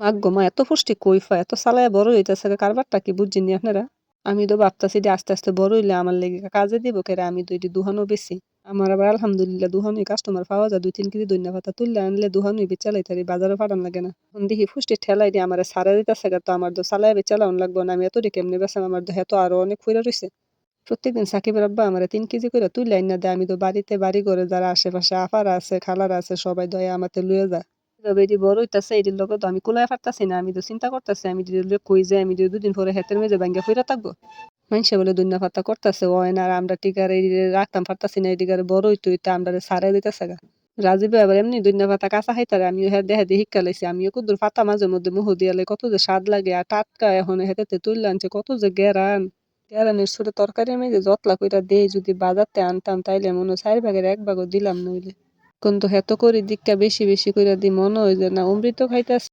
মাগ্গো মা এত পুষ্টি কই পায়? এত চালায়া বড় হইতাছে গা কারবারটা কি বুঝছেননি আপনারা? আমি তো ভাবতাছি যে আস্তে, আস্তে বড় হইলে আমার লেগে কাজে দিব কেরে? আমি তো এটি দুহানো বেচি। আমার আবার আলহামদুলিল্লাহ দুহানোই কাস্টমার পাওয়া যায়। ২-৩ কেজি ধইন্যা পাতা তুললে আনলে দুহানোই বেচা লাইতারি। বাজারে পাঠান লাগে না। এখন দেখি পুষ্টির ঠেলায় দিয়ে আমারে ছাড়া দিতাছে গা। তো আমার তো চালায়া বেচা লাউন লাগবো না। আমি এতটি কেমনে বেচাম? আমার দেহে তো আরো অনেক পইড়া রইছে। প্রত্যেকদিন সাকিবের আব্বা আমারে ৩ কেজি কইরা তুইলা আইনা দেয়। আমি তো বাড়িতে বাড়িঘরে যারা আশেপাশে আপারা আছে, খালারা আছে সবাই দয়া আমাতে লইয়া যায়। এভাবে এটি বড় হইতাছে এটির লগে তো আমি কুলায়া পারতাছি না। আমি তো চিন্তা করতাছি আমি যদি এগুলো কই যাই আমি যদি ২ দিন পরে হেতের মেঝে ভাইঙ্গা পইড়া থাকবো। মাইনষে বলে ধইন্যা পাতা করতাছে হয় না আর আমরা টিকার এডিরে রাখতাম পারতাছি না এদিকে বড় হইতে হইতে আমরারে ছাড়াই দিতেছে গা। রাজীবে আবার এমনি ধইন্যা পাতা কাঁচা খাইতারে আমিও হ্যাঁ দেহে দিয়ে হিক্কা লাইছি। আমিও কুদ্দুর পাতা মাঝে মধ্যে মুহ দিয়ালে কত যে স্বাদ লাগে আর টাটকা এখন হেতেতে তুইলা আনছে কত যে ঘেরান। ঘেরানের সুরে তরকারির মেঝে জতলা কইরা দেই যদি বাজারতে আনতাম তাইলে মনে হয় ৪ ভাগের ১ ভাগও দিলাম নইলে। কিন্তু হেত করি দিক্কা বেশি, বেশি কইরা দিই মনে হয় যে না অমৃত খাইতাছি।